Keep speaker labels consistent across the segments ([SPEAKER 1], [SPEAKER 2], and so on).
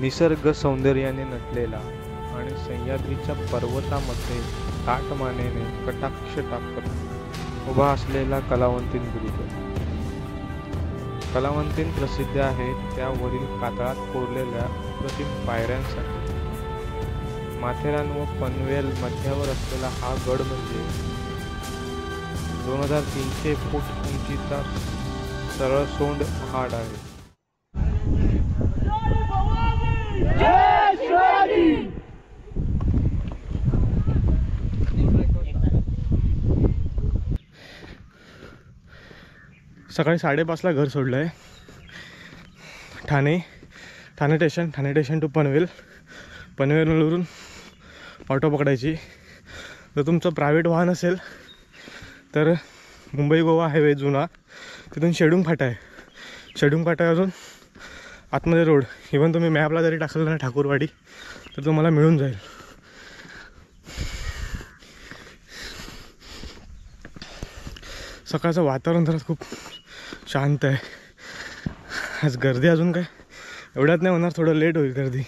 [SPEAKER 1] निसर्ग सौंदर्याने नटलेला आणि सह्याद्रीच्या पर्वतामध्ये ताठ मानेने कटाक्ष टाकत उभा असलेला कलावंतीण दुर्ग. कलावंतीण प्रसिद्ध आहे त्यावरील कातळात कोरलेल्या अप्रतिम पायऱ्यांसाठी. माथेरान व पनवेल मध्यावर असलेला हा गड म्हणजे 2300 फूट उंचीचा सरळसोंड पहाड आहे. सकाळी 5:30ला घर सोडलं आहे. ठाणे स्टेशन टू पनवेलवरून ऑटो पकडायची. जर तुमचं प्रायव्हेट वाहन असेल तर मुंबई गोवा हायवे जुना तिथून शेडूंग फाट्यावरून आतमध्ये रोड. इवन तुम्ही मॅपला जरी टाकलं ना ठाकूरवाडी तर तुम्हाला मिळून जाईल. सकाळचं वातावरण जरा खूप शांत आहे. आज गर्दी अजून काय एवढ्यात नाही होणार, थोडं लेट होईल गर्दी.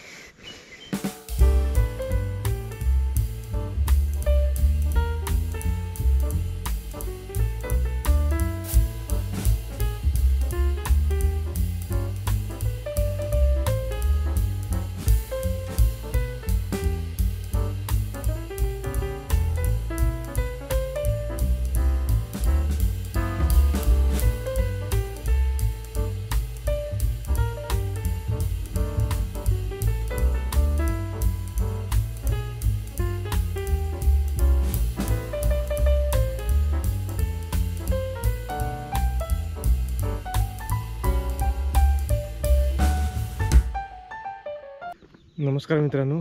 [SPEAKER 1] नमस्कार मित्रांनो,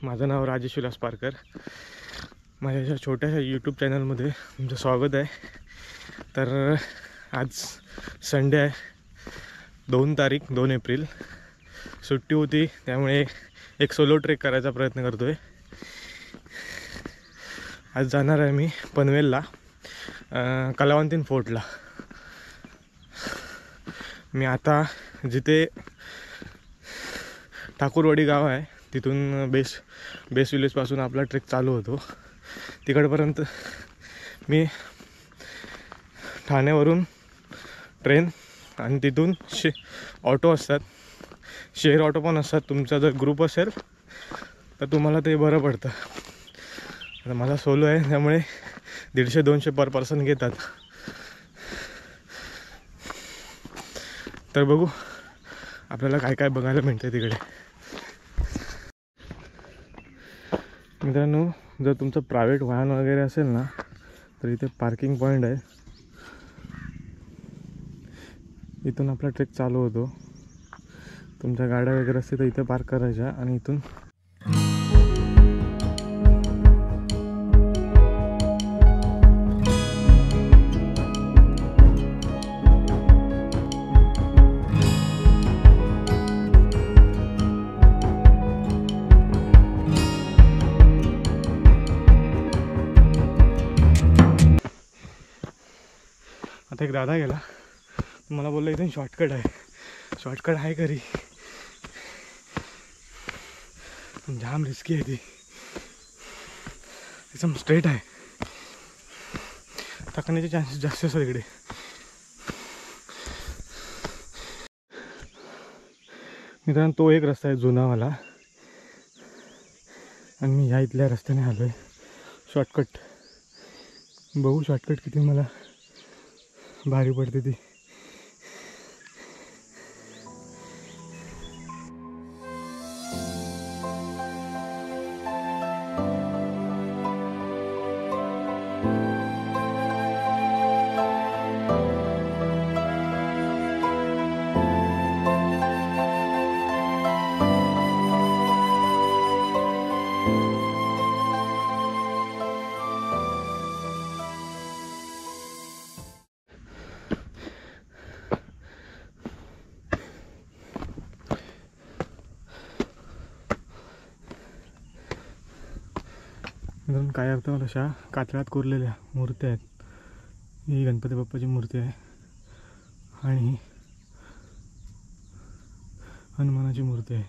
[SPEAKER 1] माझं नाव राजेश विलास पारकर. माझ्या अशा छोट्याशा यूट्यूब चॅनलमध्ये तुमचं स्वागत आहे. तर आज संडे आहे, 2 एप्रिल. सुट्टी होती त्यामुळे एक सोलो ट्रेक करायचा प्रयत्न करतो आहे. आज जाणार आहे मी पनवेलला, कलावंतीण फोर्टला. मी आता जिथे ठाकूरवाडी गाव आहे तिथून बेस विलेजपासून आपला ट्रेक चालू होतो. तिकडपर्यंत मी ठाण्यावरून ट्रेन आणि तिथून ऑटो असतात, शेअर ऑटो पण असतात. तुमचा जर ग्रुप असेल तर तुम्हाला ते बरं पडतं. आता माझा सोलो आहे त्यामुळे 150-200 पर पर्सन घेतात. तर बघू आपल्याला काय काय बघायला मिळतं तिकडे. मित्रांनो, जर तुमचं प्रायव्हेट वाहन वगैरे असेल ना तर इथे पार्किंग पॉईंट आहे. इथून आपला ट्रेक चालू होतो. तुमच्या गाड्या वगैरे असतील तर इथे पार्क करायच्या आणि इथून आता एक दादा गेला, मला बोलला इथून शॉर्टकट आहे घरी. जाम रिस्की आहे ती, एकदम स्ट्रेट आहे, टाकण्याचे चान्सेस जास्त असतात इकडे. मित्रांनो, तो एक रस्ता आहे जुनावाला आणि मी ह्या इथल्या रस्त्याने आलो आहे शॉर्टकट. बघू शॉर्टकट किती मला भारी पडते ती. मित्रांनो, काय अर्थ मला अशा कातळात कोरलेल्या मूर्त्या आहेत. ही गणपती बाप्पाची मूर्ती आहे आणि हनुमानाची मूर्ती आहे.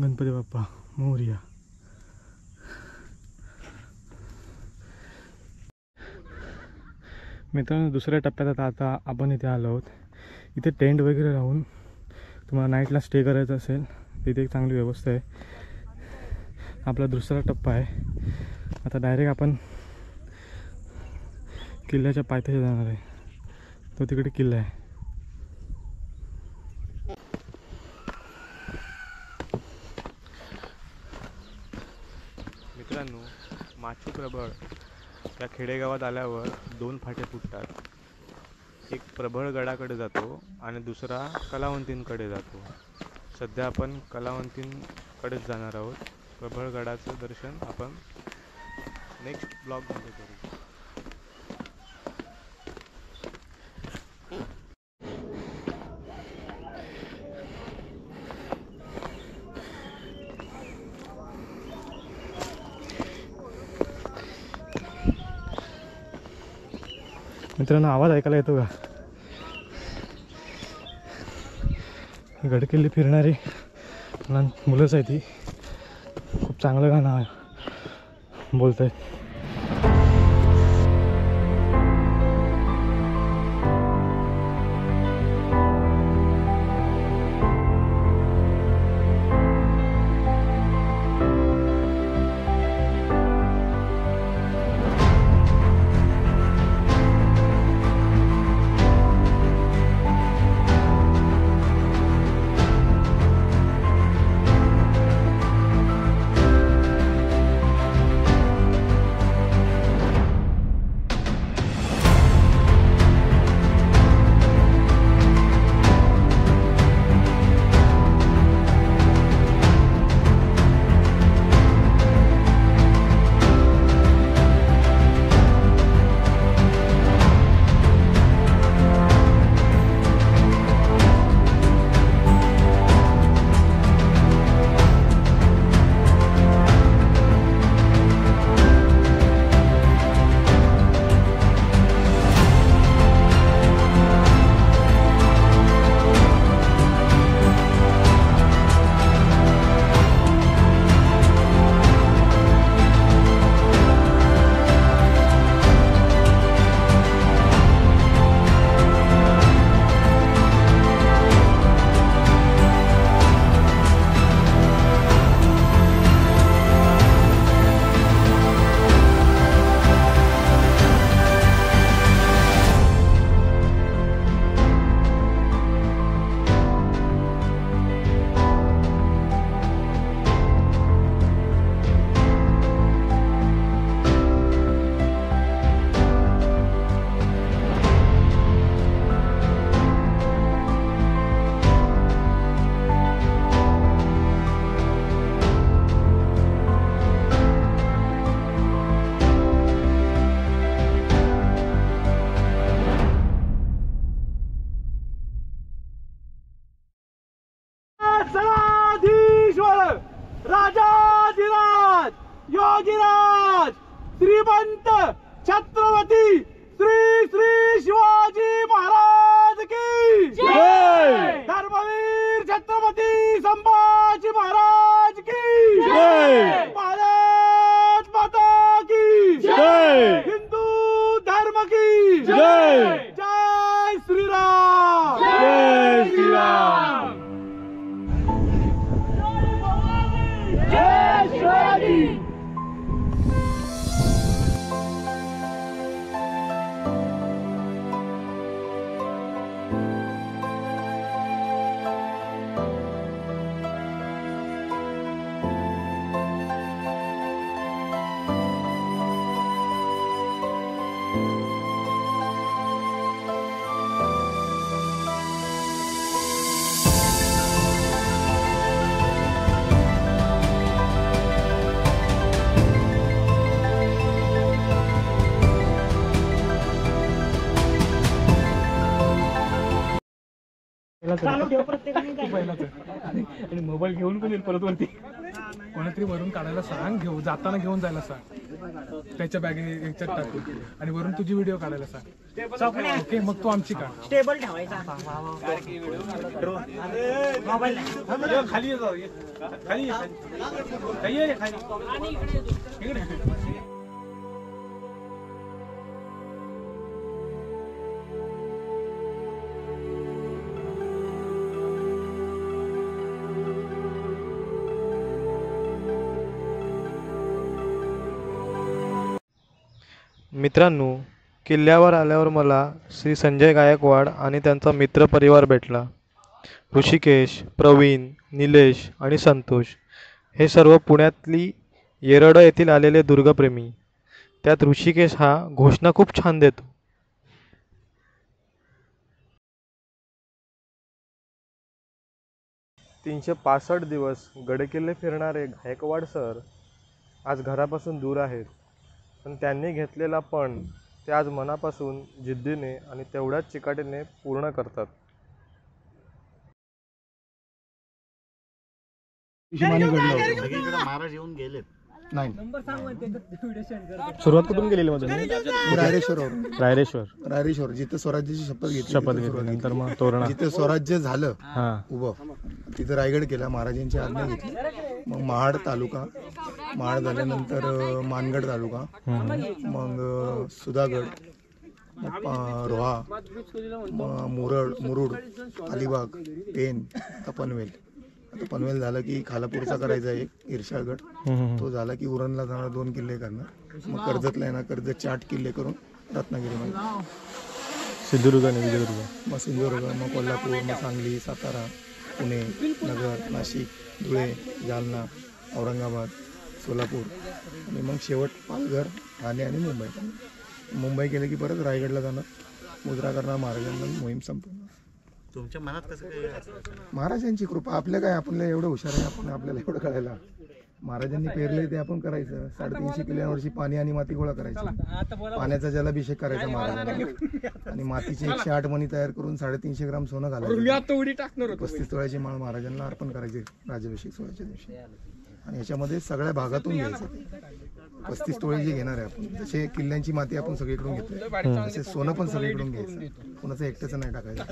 [SPEAKER 1] गणपती बाप्पा मोरया. मित्रांनो, दुसऱ्या टप्प्यात आता आपण इथे आलो आहोत. इथे टेंट वगैरे राहून तुम्हाला नाईटला स्टे करायचं असेल तिथे एक चांगली व्यवस्था आहे. आपला दुसरा टप्पा आहे. आता डायरेक्ट आपण किल्ल्याच्या पायथ्याशी जाणार आहे. तो तिकडे किल्ला आहे. मित्रांनो, माचू प्रबळ या खेडेगावात आल्यावर 2 फाटे फुटतात. एक प्रबळगडाकडे जातो आणि दुसरा कलावंतींकडे जातो. सध्या आपण कलावंतींकडेच जाणार आहोत. प्रबळगडाचं दर्शन आपण नेक्स्ट ब्लॉगमध्ये करू. मित्रांनो, आवाज ऐकायला येतो का? गडकिल्ले फिरणारी मुलंच आहे ती. खूप चांगलं गाणं बोलत आहेत. राजाधिराज योगीराज श्रीमंत छत्रपती श्री श्री शिवाजी महाराज की जय. धर्मवीर छत्रपती संभाजी महाराज की जय. भारत माता की जय. हिंदू धर्म की जय. जय श्रीराम. जय श्रीराम. जय शिवाजी.
[SPEAKER 2] आणि मोबाईल घेऊन पण येईल परत वरती. कोणातरी वरून काढायला सांग, जाताना घेऊन जायला सांग, त्याच्या बॅगेने याच्यात टाकून, आणि वरून तुझी व्हिडिओ काढायला सांग. ओके, मग तू आमची काढ.
[SPEAKER 3] स्टेबल ठेवायचा मोबाईल
[SPEAKER 2] खाली खाली
[SPEAKER 1] मित्रांनो, किल्ल्यावर आल्यावर मला श्री संजय गायकवाड आणि त्यांचा मित्रपरिवार भेटला. ऋषिकेश, प्रवीण, निलेश आणि संतोष हे सर्व पुण्यातली येरवडा येथील आलेले दुर्गप्रेमी. त्यात ऋषिकेश हा घोषणा खूप छान देतो. 365 दिवस गडकिल्ले फिरणारे गायकवाड सर आज घरापासून दूर आहेत, पण त्यांनी घेतलेला पण ते आज मनापासून जिद्दीने आणि तेवढ्याच चिकाटीने पूर्ण करतात.
[SPEAKER 4] महाराज येऊन गेलेत.
[SPEAKER 1] नाही, सुरुवात कुठून केलेली माझं? रायरेश्वर जिथे स्वराज्याची शपथ घेतली नंतर मग तोरणा, जिथे स्वराज्य झालं उभं, तिथे रायगड केला, महाराजांची आज्ञा घेतली. मग महाड तालुका, महाड झाल्यानंतर मानगड तालुका, मग सुधागड, रोहा, मुरुड, अलिबाग, पेन, आता पनवेल. आता पनवेल झालं की खालापूरचा करायचा एक इर्शाळगड, तो झाला की उरणला जाणार 2 किल्ले करणार. मग कर्जतला येणार, कर्जतचे 8 किल्ले करून रत्नागिरीमध्ये, सिंधुदुर्ग आणि विजयदुर्ग, मग सिंधुदुर्ग, मग कोल्हापूर, मग सांगली, सातारा, पुणे, नगर, नाशिक, धुळे, जालना, औरंगाबाद, सोलापूर, आणि मग शेवट पालघर, ठाणे आणि मुंबई. मुंबई केलं की परत रायगडला जाणार, मुजरा करणार, महाराजांना मोहीम संपवणार.
[SPEAKER 4] तुमच्या मनात कसं काय?
[SPEAKER 1] महाराजांची कृपा. आपल्या काय, आपल्याला एवढं हुशार आहे आपण, आपल्याला एवढं कळायला. महाराजांनी पेरले ते आपण करायचं. 350 किल्ल्यांवरची पाणी आणि माती गोळा करायची, पाण्याचा जलाभिषेक करायचा महाराजांना, आणि मातीचे 108 मणी तयार करून 350 ग्राम सोनं घालायचं, 35 तोळ्याची माळ महाराजांना अर्पण करायची राज्याभिषेक सोहळ्याच्या दिवशी. आणि याच्यामध्ये सगळ्या भागातून घ्यायचं. 35 तोळे जे घेणार आहे आपण, जसे किल्ल्यांची माती आपण सगळीकडून घेतोय, तसे सोनं पण सगळीकडून घ्यायचं, कोणाचं एकट्याचं नाही टाकायचं.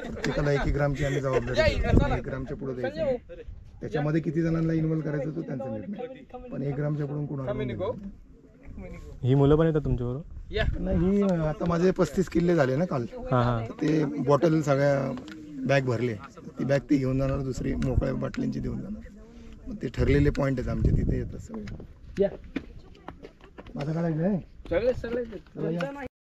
[SPEAKER 1] प्रत्येकाला 1 ग्रामची आम्ही जबाबदारी, 1 ग्रामच्या पुढे द्यायचं. त्याच्यामध्ये किती जणांना इन्व्हॉल्व करायचं तो त्यांचा निर्णय, पण 1 ग्रामच्या पुढून कोणाला. ही मुलं पण येतात तुमच्याबरोबर? नाही, ही आता माझे 35 किल्ले झाले ना काल, ते बॉटल सगळ्या बॅग भरले, ती बॅग ती घेऊन जाणार, दुसरी मोकळ्या बाटल्यांची देऊन जाणार. मग ते ठरलेले पॉईंट आहेत आमचे, तिथे येतात सगळे. माझं काढायचं आहे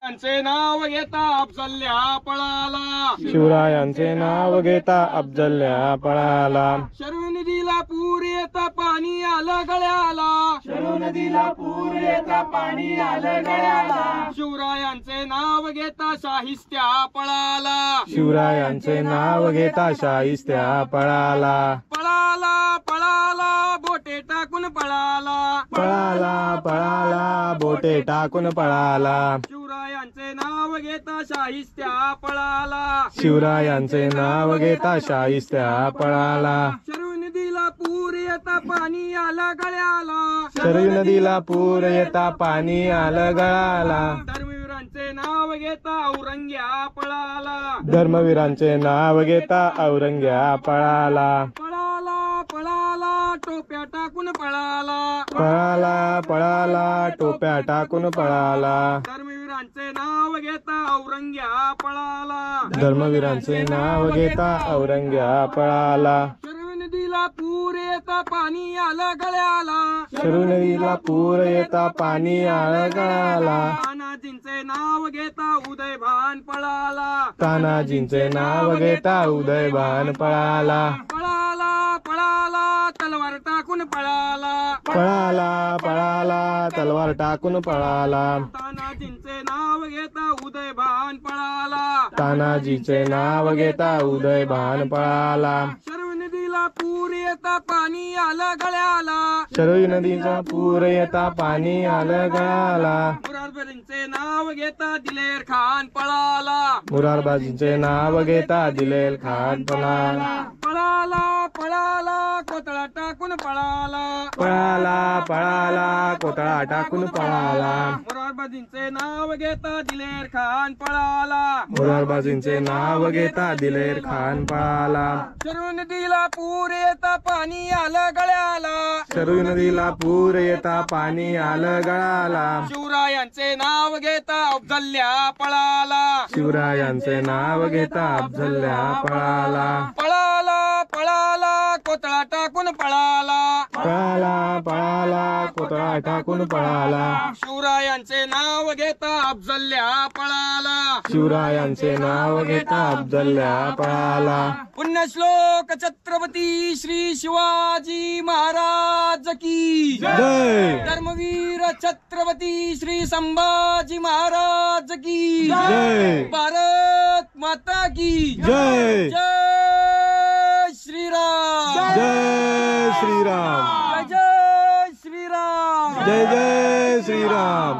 [SPEAKER 2] शिवरायांचे नाव घेता अफजल्या पळाला,
[SPEAKER 1] शिवरायांचे नाव घेता अफजल्या पळाला,
[SPEAKER 2] शरू नदीला पूर येता पाणी आलं गळ्याला, शरू नदीला पूर येता पाणी आलं गळ्याला, शिवरायांचे नाव घेता शाहिस्त्या पळाला,
[SPEAKER 1] शिवरायांचे नाव घेता शाहिस्त्या पळाला,
[SPEAKER 2] पळाला पळाला बोटे टाकून पळाला,
[SPEAKER 1] पळाला पळाला बोटे टाकून पळाला,
[SPEAKER 2] शिवरायांचे नाव घेता शाहिस्त्या पळाला,
[SPEAKER 1] शिवरायांचे नाव घेता शाहिस्त्या पळाला,
[SPEAKER 2] शरू नदीला पूर येता पाणी आलं गळ्याला,
[SPEAKER 1] शरयू नदीला पूर येता पाणी आलं गळाला,
[SPEAKER 2] धर्मवीरांचे नाव घेता औरंग्या पळाला,
[SPEAKER 1] धर्मवीरांचे नाव घेता औरंग्या पळाला,
[SPEAKER 2] पळाला पळाला टोप्या टाकून पळाला,
[SPEAKER 1] पळाला पळाला टोप्या टाकून पळाला,
[SPEAKER 2] धर्मवीरांचे नाव घेता औरंग्या पळाला,
[SPEAKER 1] धर्मवीरांचे नाव घेता औरंग्या पळाला,
[SPEAKER 2] शरयू नदीला पूर येता पाणी आलं गळ्याला,
[SPEAKER 1] शरयू नदीला पूर येता पाणी आलं गळाला,
[SPEAKER 2] तानाजींचे नाव घेता उदयभान पळाला,
[SPEAKER 1] तानाजींचे नाव घेता उदयभान पळाला,
[SPEAKER 2] पळाला पळाला तलवार टाकून पळाला,
[SPEAKER 1] पळाला पळाला तलवार टाकून पळाला,
[SPEAKER 2] तानाजींचे नाव घेता उदयभान पळाला,
[SPEAKER 1] तानाजीचे नाव घेता उदयभान पळाला,
[SPEAKER 2] शरयू नदीला
[SPEAKER 3] पूर येता पाणी आलं गळ्याला,
[SPEAKER 1] शरयू नदीचा पूर येता पाणी आलं गळाला,
[SPEAKER 3] मुरारबाजींचे नाव घेता दिलेर खान पळाला,
[SPEAKER 1] मुरारबाजींचे नाव घेता दिलेर खान पळाला,
[SPEAKER 3] पळाला पळाला कोतळा टाकून पळाला,
[SPEAKER 1] पळाला पळाला कोतळा टाकून पळाला,
[SPEAKER 3] मुरारबाजींचे नाव घेता दिलेर खान पळाला,
[SPEAKER 1] मुरारबाजींचे नाव घेता दिलेर खान पळाला,
[SPEAKER 3] शरू नदीला पूर येता पाणी आलं गळ्याला,
[SPEAKER 1] शरयू नदीला पूर येता पाणी आलं गळाला,
[SPEAKER 3] शिवरायांचे नाव घेता अफजल्या पळाला,
[SPEAKER 1] शिवरायांचे नाव घेता अफजल्या पळाला,
[SPEAKER 3] पळाला पळाला कोतळा टाकून पळाला,
[SPEAKER 1] पळाला पळाला कोतळा टाकून पळाला,
[SPEAKER 3] शिवरायांचे नाव घेता अफजल्या पळाला,
[SPEAKER 1] शिवरायांचे नाव घेता अफजल्या पळाला,
[SPEAKER 3] पुण्यश्लोक छत्रपती श्री शिवाजी महाराज की
[SPEAKER 1] जय
[SPEAKER 3] धर्मवीर छत्रपती श्री संभाजी महाराज की
[SPEAKER 1] जय
[SPEAKER 3] भारत माता की
[SPEAKER 1] जय
[SPEAKER 3] जय श्रीराम
[SPEAKER 1] जय श्रीराम
[SPEAKER 3] जय श्रीराम
[SPEAKER 1] जय जय श्रीराम.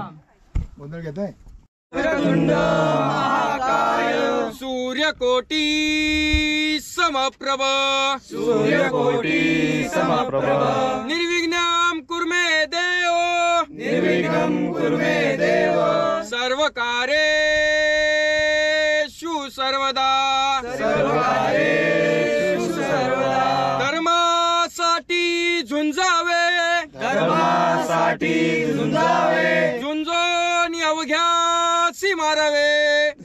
[SPEAKER 3] सूर्यकोटी समप्रभ
[SPEAKER 1] सूर्यकोटी समप्रभ
[SPEAKER 3] निर्विघ्नं कुर्मे देव
[SPEAKER 1] निर्विघ्नं कुर्मे देव
[SPEAKER 3] सर्व कार्येषु सर्वदा
[SPEAKER 1] सर्वकार्येषु सर्वदा
[SPEAKER 3] धर्मासाठी झुंजावे
[SPEAKER 1] धर्मासाठी झुंजावे
[SPEAKER 3] झुंजोनी अवघ्यासी मारावे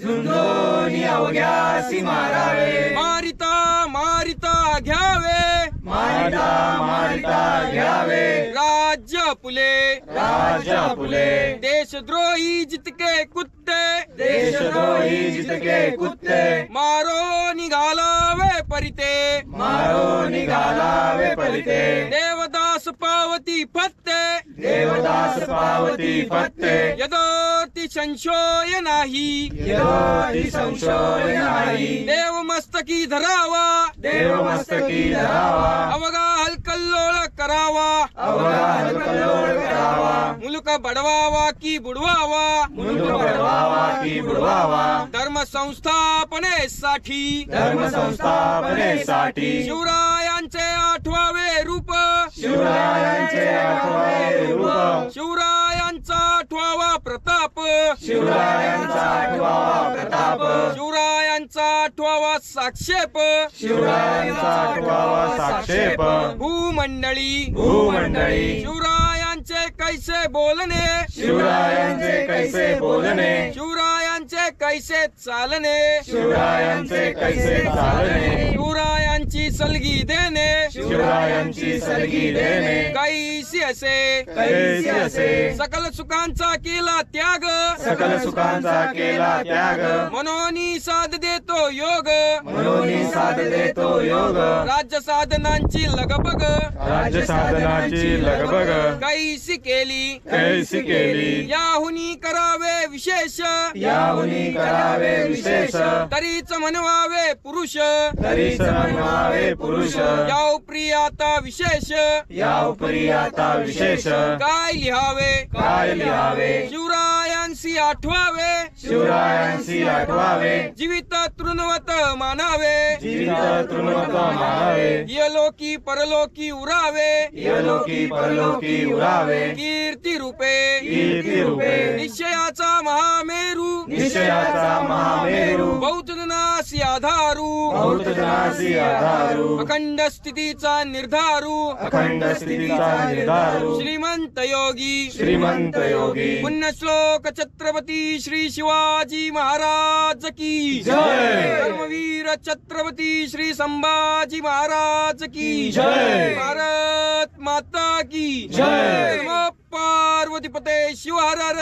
[SPEAKER 1] झुंजोनी अवघ्यासी मारावे
[SPEAKER 3] मारिता मारिता घ्यावे
[SPEAKER 1] मारिता मारिता घ्यावे
[SPEAKER 3] राज्य पुले
[SPEAKER 1] राजा फुले
[SPEAKER 3] देशद्रोही जितके कुत्ते
[SPEAKER 1] देशद्रोही जितके कुत्ते
[SPEAKER 3] मारो निघालावे परिते
[SPEAKER 1] मारो निघालावे पलिते
[SPEAKER 3] देवदास पावती फत्ते
[SPEAKER 1] देवदास पावती फत्ते
[SPEAKER 3] यदोती संशय नाही
[SPEAKER 1] यदोति संशय नाही
[SPEAKER 3] देव मस्तकी धरावा
[SPEAKER 1] देव मस्तकी धरावा
[SPEAKER 3] अवघा हलकल्लोळ करावा
[SPEAKER 1] अवघा हलकल्लोळ करावा
[SPEAKER 3] मुलुक बडवावा की बुडवावा
[SPEAKER 1] मुलुक बडवावा की बुडवावा
[SPEAKER 3] धर्म संस्थापनेसाठी
[SPEAKER 1] धर्म संस्थापनेसाठी
[SPEAKER 3] शिवरायांचे आठवावे रूप
[SPEAKER 1] शिवरायांचे आठवावे रूप
[SPEAKER 3] शिवरायांचा आठवावा प्रताप
[SPEAKER 1] शिवरायांचा आठवावा प्रताप
[SPEAKER 3] शिवरायांचा आठवावा साक्षेप
[SPEAKER 1] शिवरायांचा आठवावा साक्षेप
[SPEAKER 3] भूमंडळी
[SPEAKER 1] भूमंडळी
[SPEAKER 3] शिवरायांचे कैसे बोलणे
[SPEAKER 1] शिवरायांचे कैसे बोलणे
[SPEAKER 3] शिवरायांचे कैसे चालणे
[SPEAKER 1] शिवरायांचे कैसे चालणे
[SPEAKER 3] शिवरायांची सलगी देणे
[SPEAKER 1] शिवरायांची सलगी देणे
[SPEAKER 3] कैसी असे
[SPEAKER 1] कैसी असे
[SPEAKER 3] सकल सुखांचा केला त्याग
[SPEAKER 1] सकल सुखांचा केला त्याग
[SPEAKER 3] मनोनी साध देतो योग
[SPEAKER 1] मनोनी साथ देतो योग
[SPEAKER 3] राज्य साधनांची लगबग
[SPEAKER 1] राज्य साधनाची लगबग
[SPEAKER 3] कैसी केली
[SPEAKER 1] कैसी केली
[SPEAKER 3] याहुनी करावे विशेष
[SPEAKER 1] याहुनी करावे विशेष
[SPEAKER 3] तरीच म्हणवावे पुरुष
[SPEAKER 1] तरीच म्हणवावे पुरुष
[SPEAKER 3] याव प्रियाता विशेष
[SPEAKER 1] या उपरी आता विशेष
[SPEAKER 3] काय लिहावे
[SPEAKER 1] काय लिहावे
[SPEAKER 3] शिवरायांशी आठवावे
[SPEAKER 1] शिवरायांशी आठवावे
[SPEAKER 3] जीवित तृणवत मानावे
[SPEAKER 1] जीवित तृणवत मानावे
[SPEAKER 3] यलोकी परलोकी उरावे
[SPEAKER 1] यलोकी परलोकी उरावे
[SPEAKER 3] कीर्ती रूपे
[SPEAKER 1] कीर्ती रूपे
[SPEAKER 3] निश्चयाचा महामेरू
[SPEAKER 1] निश्चयाचा महामेरू
[SPEAKER 3] बौद्धनासी आधारू
[SPEAKER 1] बहुत जनासी आधारू
[SPEAKER 3] अखंड स्थितीचा निर्धारू
[SPEAKER 1] अखंड स्थितीचा निर्धारू
[SPEAKER 3] श्रीमंत योगी
[SPEAKER 1] श्रीमंत योगी
[SPEAKER 3] पुण्यश्लोक छत्रपती श्री शिवाजी महाराज की
[SPEAKER 1] जय.
[SPEAKER 3] धर्मवीर छत्रपती श्री संभाजी महाराज की
[SPEAKER 1] जय.
[SPEAKER 3] भारत माता की
[SPEAKER 1] जय.
[SPEAKER 3] नमः पार्वतीपते शिवहर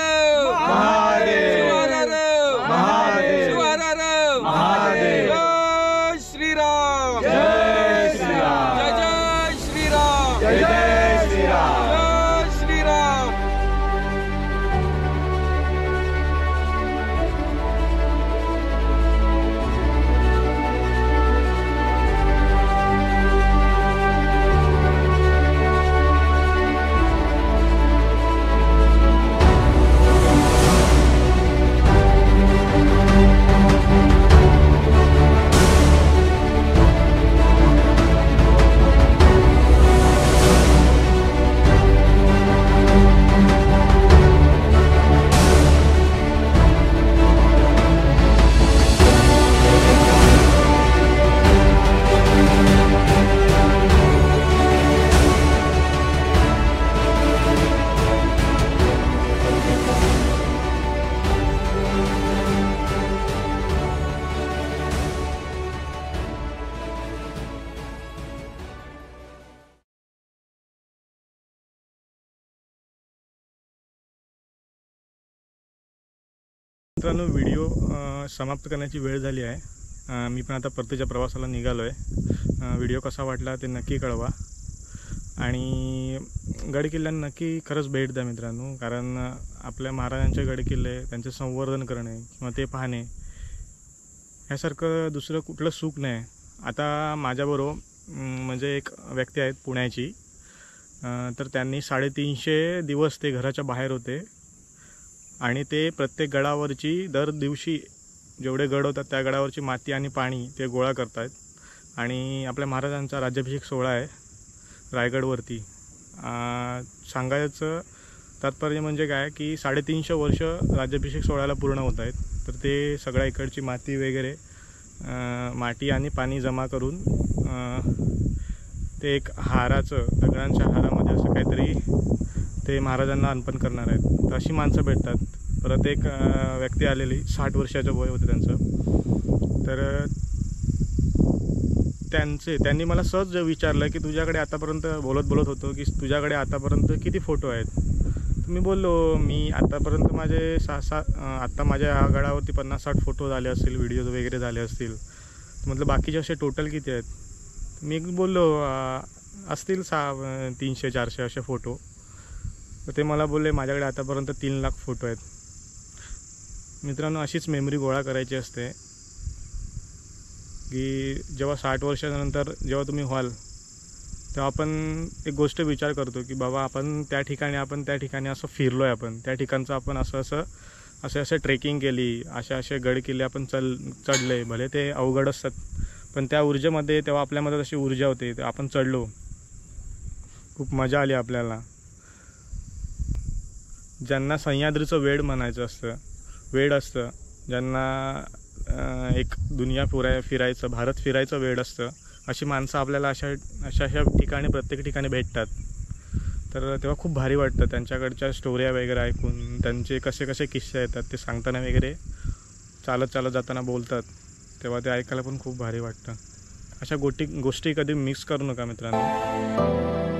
[SPEAKER 1] महादेव.
[SPEAKER 3] शिवहर
[SPEAKER 1] महादेव.
[SPEAKER 3] शिवहर
[SPEAKER 1] महादेव.
[SPEAKER 3] जय श्रीराम
[SPEAKER 1] जय श्रीराम
[SPEAKER 3] जय जय श्रीराम
[SPEAKER 1] जय जय श्रीराम
[SPEAKER 3] जय श्रीराम
[SPEAKER 1] मित्रांनो व्हिडिओ समाप्त करण्याची वेळ झाली आहे. मी पण आता परतीच्या प्रवासाला निघालो आहे. व्हिडिओ कसा वाटला ते नक्की कळवा आणि गडकिल्ल्यांना नक्की खरंच भेट द्या मित्रांनो. कारण आपल्या महाराजांचे गडकिल्ले त्यांचे संवर्धन करणे किंवा ते पाहणे ह्यासारखं दुसरं कुठलं सुख नाही. आता माझ्याबरोबर म्हणजे एक व्यक्ती आहेत पुण्याची, तर त्यांनी 350 दिवस ते घराच्या बाहेर होते आणि ते प्रत्येक गडावरची दर दिवशी जेवढे गड होतात त्या गडावरची माती आणि पाणी ते गोळा करत आहेत. आणि आपल्या महाराजांचा राज्याभिषेक सोहळा आहे रायगडवरती. सांगायचं तात्पर्य म्हणजे काय की 350 वर्ष राज्याभिषेक सोहळ्याला पूर्ण होत आहेत. तर ते सगळ्या इकडची माती वगैरे माती आणि पाणी जमा करून ते एक हाराचं दगडांच्या हारामध्ये असं काहीतरी ते महाराजांना अर्पण करणार आहेत. तर अशी माणसं भेटतात. परत एक व्यक्ती आलेली 60 वर्षाचं वय होतं त्यांचं. तर त्यांनी मला सहज विचारलं की तुझ्याकडे आतापर्यंत बोलत होतो की तुझ्याकडे आतापर्यंत किती फोटो आहेत. तर मी बोललो मी आतापर्यंत माझे 6-7 आत्ता माझ्या ह्या गडावरती 50-60 फोटो झाले असतील, व्हिडिओज वगैरे झाले असतील. म्हटलं बाकीचे असे टोटल किती आहेत. मी बोललो असतील 300-400 असे फोटो. तर ते मला बोलले माझ्याकडे आतापर्यंत 3 लाख फोटो आहेत. मित्रांनो अशीच मेमरी गोळा करायची असते की जेव्हा 60 वर्षानंतर जेव्हा तुम्ही व्हाल तेव्हा आपण एक गोष्ट विचार करतो की बाबा आपण त्या ठिकाणी असं फिरलो आहे, आपण त्या ठिकाणचं आपण असे ट्रेकिंग केली, असे गड किल्ले आपण चढले. भले ते अवघड असतात पण त्या ऊर्जेमध्ये तेव्हा आपल्यामध्ये तशी ऊर्जा होती. तर आपण चढलो, खूप मजा आली आपल्याला. ज्यांना सह्याद्रीचं वेड असतं, ज्यांना एक दुनिया फिरायचं, भारत फिरायचं वेड असतं, अशी माणसं आपल्याला अशा ठिकाणी प्रत्येक ठिकाणी भेटतात. तर तेव्हा खूप भारी वाटतं त्यांच्याकडच्या स्टोऱ्या वगैरे ऐकून. त्यांचे कसे किस्से येतात ते सांगताना वगैरे, चालत जाताना बोलतात तेव्हा ते ऐकायला पण खूप भारी वाटतं. अशा गोष्टी कधी मिक्स करू नका मित्रांनो.